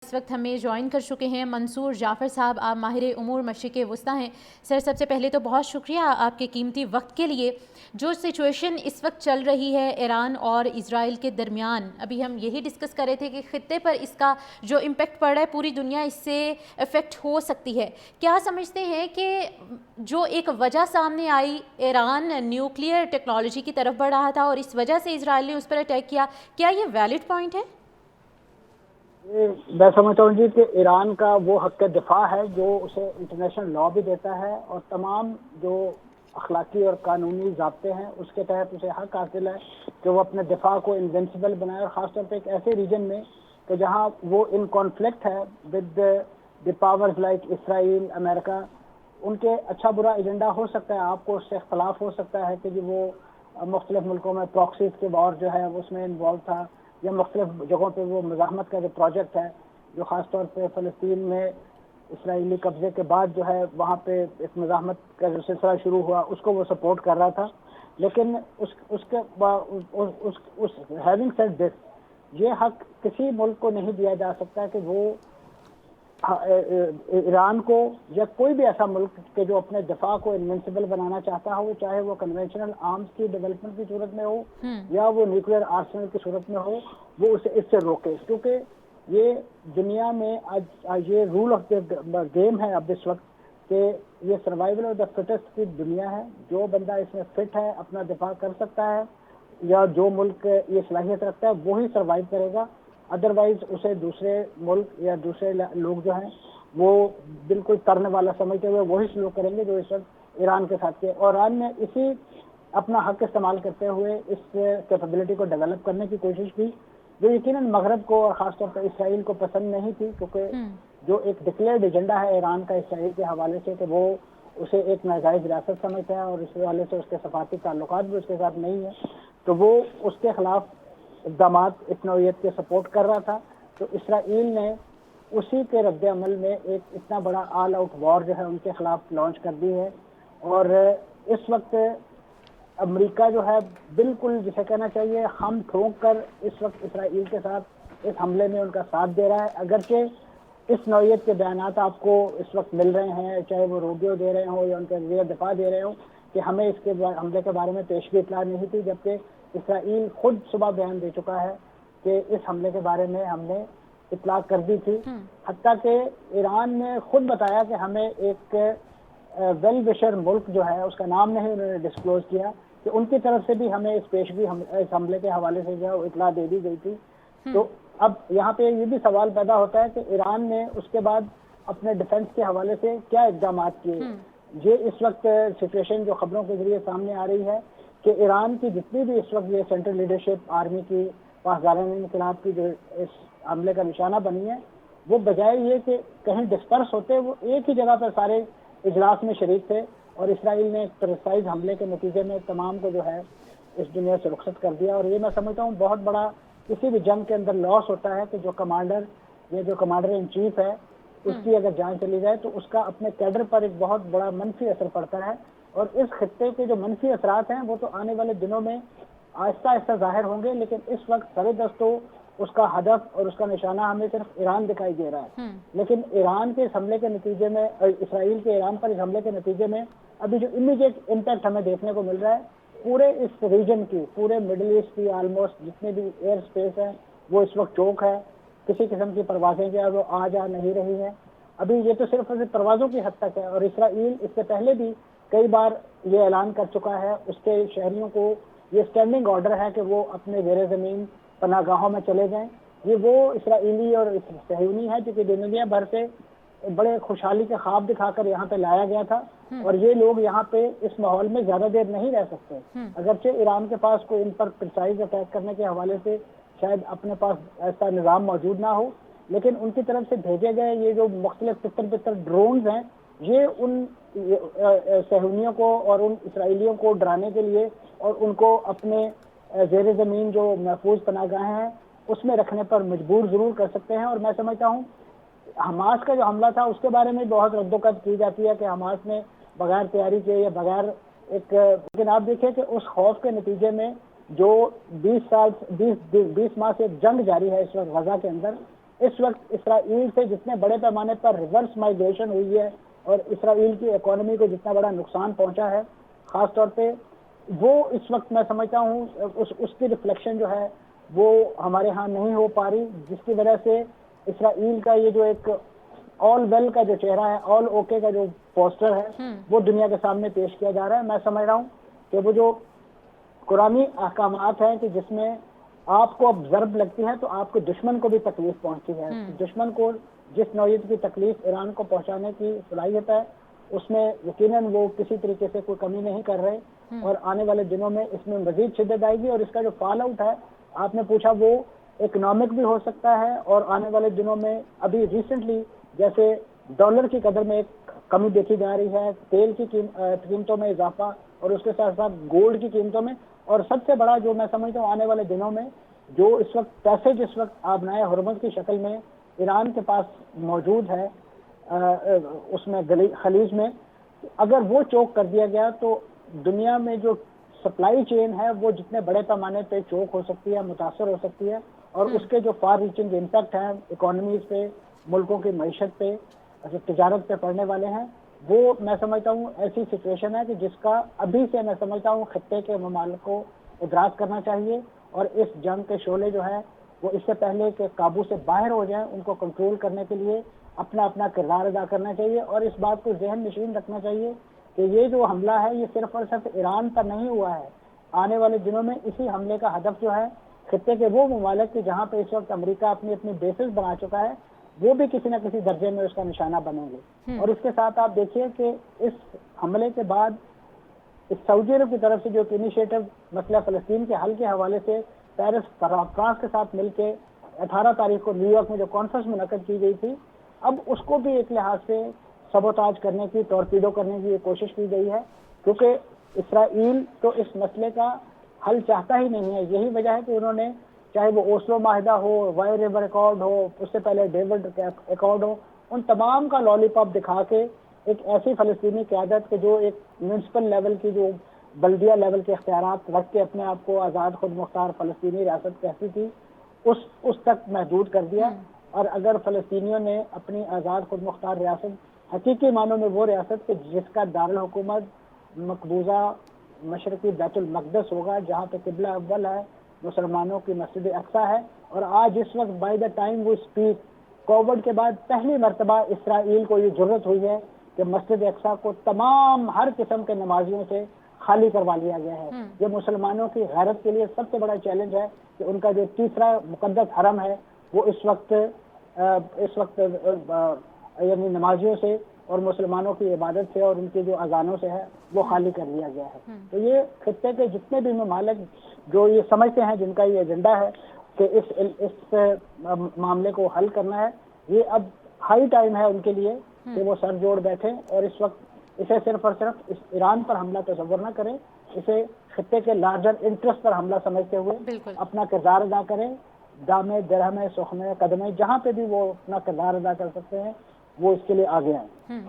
اس وقت ہمیں جوائن کر چکے ہیں منصور جعفر صاحب. آپ ماہر امور مشرق وسطیٰ ہیں. سر سب سے پہلے تو بہت شکریہ آپ کے قیمتی وقت کے لیے. جو سچویشن اس وقت چل رہی ہے ایران اور اسرائیل کے درمیان، ابھی ہم یہی ڈسکس کر رہے تھے کہ خطے پر اس کا جو امپیکٹ پڑ رہا ہے پوری دنیا اس سے افیکٹ ہو سکتی ہے. کیا سمجھتے ہیں کہ جو ایک وجہ سامنے آئی، ایران نیوکلیئر ٹیکنالوجی کی طرف بڑھ رہا تھا اور اس وجہ سے اسرائیل نے اس پر اٹیک کیا، کیا یہ ویلڈ پوائنٹ ہے؟ میں سمجھتا ہوں جی کہ ایران کا وہ حق دفاع ہے جو اسے انٹرنیشنل لا بھی دیتا ہے، اور تمام جو اخلاقی اور قانونی ضابطے ہیں اس کے تحت اسے حق حاصل ہے کہ وہ اپنے دفاع کو انوینسیبل بنائے، اور خاص طور پہ ایک ایسے ریجن میں کہ جہاں وہ ان کانفلکٹ ہے ود دی پاورز لائک اسرائیل، امریکہ. ان کے اچھا برا ایجنڈا ہو سکتا ہے، آپ کو اس سے اختلاف ہو سکتا ہے کہ جی وہ مختلف ملکوں میں پراکسیز کے وار جو ہے اس میں انوالو تھا، یا مختلف جگہوں پہ وہ مزاحمت کا جو پروجیکٹ ہے جو خاص طور پہ فلسطین میں اسرائیلی قبضے کے بعد جو ہے وہاں پہ ایک مزاحمت کا جو سلسلہ شروع ہوا اس کو وہ سپورٹ کر رہا تھا. لیکن ہیونگ سیڈ دس، یہ حق کسی ملک کو نہیں دیا جا سکتا کہ وہ ایران کو یا کوئی بھی ایسا ملک کہ جو اپنے دفاع کو انوینسیبل بنانا چاہتا ہو، چاہے وہ کنونشنل آرمز کی ڈیولپمنٹ کی صورت میں ہو یا وہ نیوکلیئر آرسنل کی صورت میں ہو، وہ اسے اس سے روکے. کیونکہ یہ دنیا میں آج یہ رول آف دا گیم ہے اب اس وقت کہ یہ سروائیول آف دا فٹسٹ کی دنیا ہے. جو بندہ اس میں فٹ ہے اپنا دفاع کر سکتا ہے، یا جو ملک یہ صلاحیت رکھتا ہے وہی سروائیو کرے گا. ادروائز اسے دوسرے ملک یا دوسرے لوگ جو ہیں وہ بالکل کرنے والا سمجھتے ہوئے وہی سلوک کریں گے جو اس وقت ایران کے ساتھ کیا. اور ایران نے اسی اپنا حق استعمال کرتے ہوئے اس کیپیبلٹی کو ڈیولپ کرنے کی کوشش کی، جو یقیناً مغرب کو اور خاص طور پر اسرائیل کو پسند نہیں تھی، کیونکہ جو ایک ڈکلیئرڈ ایجنڈا ہے ایران کا اسرائیل کے حوالے سے کہ وہ اسے ایک ناجائز ریاست سمجھتا ہے اور اس حوالے سے اس کے سفارتی تعلقات بھی اس کے ساتھ نہیں ہیں، تو وہ اس کے خلاف اقدامات اس نوعیت کے سپورٹ کر رہا تھا. تو اسرائیل نے اسی کے رد عمل میں ایک اتنا بڑا آل آؤٹ وار جو ہے ان کے خلاف لانچ کر دی ہے. اور اس وقت امریکہ جو ہے بالکل جسے کہنا چاہیے ہم ٹھونک کر اس وقت اسرائیل کے ساتھ اس حملے میں ان کا ساتھ دے رہا ہے. اگرچہ اس نوعیت کے بیانات آپ کو اس وقت مل رہے ہیں، چاہے وہ روڈیو دے رہے ہوں یا ان کے ذریعے دفاع دے رہے ہوں کہ ہمیں اس کے حملے کے بارے میں پیشگی اطلاع نہیں تھی، جبکہ اسرائیل خود صبح بیان دے چکا ہے کہ اس حملے کے بارے میں ہم نے اطلاع کر دی تھی. حتیٰ کہ ایران نے خود بتایا کہ ہمیں ایک ویل وشر ملک جو ہے اس کا نام نہیں انہوں نے ڈسکلوز کیا کہ ان کی طرف سے بھی ہمیں اس پیشگی اس حملے کے حوالے سے جو ہے اطلاع دے دی گئی تھی. تو اب یہاں پہ یہ بھی سوال پیدا ہوتا ہے کہ ایران نے اس کے بعد اپنے ڈیفنس کے حوالے سے کیا اقدامات کیے. یہ اس وقت سچویشن جو خبروں کے ذریعے سامنے آ رہی ہے کہ ایران کی جتنی بھی اس وقت یہ سینٹرل لیڈرشپ آرمی کی پاسداران انقلاب کی جو اس حملے کا نشانہ بنی ہے، وہ بجائے یہ کہ کہیں ڈسپرس ہوتے وہ ایک ہی جگہ پر سارے اجلاس میں شریک تھے، اور اسرائیل نے ایک پرسائز حملے کے نتیجے میں تمام کو جو ہے اس دنیا سے رخصت کر دیا. اور یہ میں سمجھتا ہوں بہت بڑا کسی بھی جنگ کے اندر لاس ہوتا ہے کہ جو کمانڈر یا جو کمانڈر ان چیف ہے اس کی اگر جان چلی جائے تو اس کا اپنے کیڈر پر ایک بہت بڑا منفی اثر پڑتا ہے. اور اس خطے کے جو منفی اثرات ہیں وہ تو آنے والے دنوں میں آہستہ آہستہ ظاہر ہوں گے، لیکن اس وقت سر دست اس کا ہدف اور اس کا نشانہ ہمیں صرف ایران دکھائی دے رہا ہے. لیکن ایران کے اس حملے کے نتیجے میں، اسرائیل کے ایران پر اس حملے کے نتیجے میں ابھی جو امیڈیٹ امپیکٹ ہمیں دیکھنے کو مل رہا ہے پورے اس ریجن کی، پورے مڈل ایسٹ کی آلموسٹ جتنے بھی ایئر اسپیس ہے وہ اس وقت چوک ہے. کسی قسم کی پروازیں جو ہے وہ آ جا نہیں رہی ہیں. ابھی یہ تو صرف پروازوں کی حد تک ہے، اور اسرائیل اس سے پہلے بھی کئی بار یہ اعلان کر چکا ہے اس کے شہریوں کو یہ اسٹینڈنگ آرڈر ہے کہ وہ اپنے زیر زمین پناہ گاہوں میں چلے جائیں. یہ وہ اسرائیلی اور صہیونی ہے جو کہ دنیا بھر سے بڑے خوشحالی کے خواب دکھا کر یہاں پہ لایا گیا تھا، اور یہ لوگ یہاں پہ اس ماحول میں زیادہ دیر نہیں رہ سکتے. اگرچہ ایران کے پاس کوئی ان پر پرسائز اٹیک کرنے کے حوالے سے شاید اپنے پاس ایسا نظام موجود نہ ہو، لیکن ان کی طرف سے بھیجے گئے یہ جو مختلف پتر ڈرونز ہیں یہ ان صہیونیوں کو اور ان اسرائیلیوں کو ڈرانے کے لیے اور ان کو اپنے زیر زمین جو محفوظ پناہ گاہیں ہیں اس میں رکھنے پر مجبور ضرور کر سکتے ہیں. اور میں سمجھتا ہوں حماس کا جو حملہ تھا اس کے بارے میں بہت رد و قد کی جاتی ہے کہ حماس نے بغیر تیاری کے یا بغیر ایک، لیکن آپ دیکھیں کہ اس خوف کے نتیجے میں جو 20 ماہ سے جنگ جاری ہے اس وقت غزہ کے اندر، اس وقت اسرائیل سے جتنے بڑے پیمانے پر ریورس مائیگریشن ہوئی ہے اور اسرائیل کی اکانومی کو جتنا بڑا نقصان پہنچا ہے خاص طور پہ، وہ اس وقت میں سمجھتا ہوں اس کی ریفلیکشن جو ہے وہ ہمارے ہاں نہیں ہو پا رہی، جس کی وجہ سے اسرائیل کا یہ جو ایک آل ویل کا جو چہرہ ہے، آل اوکے کا جو پوسٹر ہے، وہ دنیا کے سامنے پیش کیا جا رہا ہے۔ میں سمجھ رہا ہوں کہ وہ جو قرآنی احکامات ہیں کہ جس میں آپ کو اب ضرب لگتی ہے تو آپ کے دشمن کو بھی تکلیف پہنچتی ہے، دشمن کو جس نوعیت کی تکلیف ایران کو پہنچانے کی صلاحیت ہے اس میں یقیناً وہ کسی طریقے سے کوئی کمی نہیں کر رہے، اور آنے والے دنوں میں اس میں مزید شدت آئے گی، اور اس کا جو فال آؤٹ ہے آپ نے پوچھا وہ اکنامک بھی ہو سکتا ہے، اور آنے والے دنوں میں ابھی ریسنٹلی جیسے ڈالر کی قدر میں ایک کمی دیکھی جا رہی ہے، تیل کی قیمتوں میں اضافہ، اور اس کے ساتھ ساتھ گولڈ کی قیمتوں میں، اور سب سے بڑا جو میں سمجھتا ہوں آنے والے دنوں میں جو اس وقت پیسج اس وقت آبنائے ہرمز کی شکل میں ایران کے پاس موجود ہے اس میں خلیج میں، اگر وہ چوک کر دیا گیا تو دنیا میں جو سپلائی چین ہے وہ جتنے بڑے پیمانے پہ چوک ہو سکتی ہے، متاثر ہو سکتی ہے، اور اس کے جو فار ریچنگ امپیکٹ ہیں اکانومیز پہ، ملکوں کی معیشت پہ، تجارت پہ پڑنے والے ہیں، وہ میں سمجھتا ہوں ایسی سچویشن ہے کہ جس کا ابھی سے میں سمجھتا ہوں خطے کے ممالک کو ادراک کرنا چاہیے، اور اس جنگ کے شعلے جو ہے وہ اس سے پہلے کہ قابو سے باہر ہو جائیں ان کو کنٹرول کرنے کے لیے اپنا اپنا کردار ادا کرنا چاہیے، اور اس بات کو ذہن نشین رکھنا چاہیے کہ یہ جو حملہ ہے یہ صرف اور صرف ایران پر نہیں ہوا ہے، آنے والے دنوں میں اسی حملے کا ہدف جو ہے خطے کے وہ ممالک کے جہاں پہ اس وقت امریکہ اپنی بیسز بنا چکا ہے وہ بھی کسی نہ کسی درجے میں اس کا نشانہ بنیں گے۔ اور اس کے ساتھ آپ دیکھیے کہ اس حملے کے بعد اس سعودی عرب کی طرف سے جو انیشیٹو مسئلہ فلسطین کے حل کے حوالے سے پیرس فرانس کے ساتھ مل کے 18 تاریخ کو نیو یارک میں جو کانفرنس منعقد کی گئی تھی، اب اس کو بھی ایک لحاظ سے سبوتاج کرنے کی، ٹورپیڈو کرنے کی کوشش کی گئی ہے، کیونکہ اسرائیل تو اس مسئلے کا حل چاہتا ہی نہیں ہے۔ یہی وجہ ہے کہ انہوں نے چاہے وہ اوسلو معاہدہ ہو، وائی ریور ایکارڈ ہو، اس سے پہلے ڈیوڈ ایکارڈ ہو، ان تمام کا لالی پاپ دکھا کے ایک ایسی فلسطینی قیادت کے جو ایک میونسپل لیول کی، جو بلدیہ لیول کے اختیارات رکھ کے اپنے آپ کو آزاد خود مختار فلسطینی ریاست کہتی تھی، اس تک محدود کر دیا۔ اور اگر فلسطینیوں نے اپنی آزاد خود مختار ریاست، حقیقی معنوں میں وہ ریاست کہ جس کا دارالحکومت مقبوضہ مشرقی بیت المقدس ہوگا، جہاں پہ قبلہ اول ہے، مسلمانوں کی مسجد اقصیٰ ہے، اور آج اس وقت بائی دا ٹائم وہ اسپیک کووڈ کے بعد پہلی مرتبہ اسرائیل کو یہ ضرورت ہوئی ہے کہ مسجد اقصیٰ کو تمام ہر قسم کے نمازیوں سے خالی کروا لیا گیا ہے۔ یہ مسلمانوں کی غیرت کے لیے سب سے بڑا چیلنج ہے کہ ان کا جو تیسرا مقدس حرم ہے وہ اس وقت یعنی نمازیوں سے اور مسلمانوں کی عبادت سے اور ان کی جو اذانوں سے ہے وہ خالی کر لیا گیا ہے۔ تو یہ خطے کے جتنے بھی ممالک جو یہ سمجھتے ہیں، جن کا یہ ایجنڈا ہے کہ اس معاملے کو حل کرنا ہے، یہ اب ہائی ٹائم ہے ان کے لیے کہ وہ سر جوڑ بیٹھیں، اور اس وقت اسے صرف اور صرف ایران پر حملہ تصور نہ کریں، اسے خطے کے لارجر انٹرسٹ پر حملہ سمجھتے ہوئے اپنا کردار ادا کریں، دامے درہمے سخنے قدمے جہاں پہ بھی وہ اپنا کردار ادا کر سکتے ہیں وہ اس کے لیے آگے آئیں۔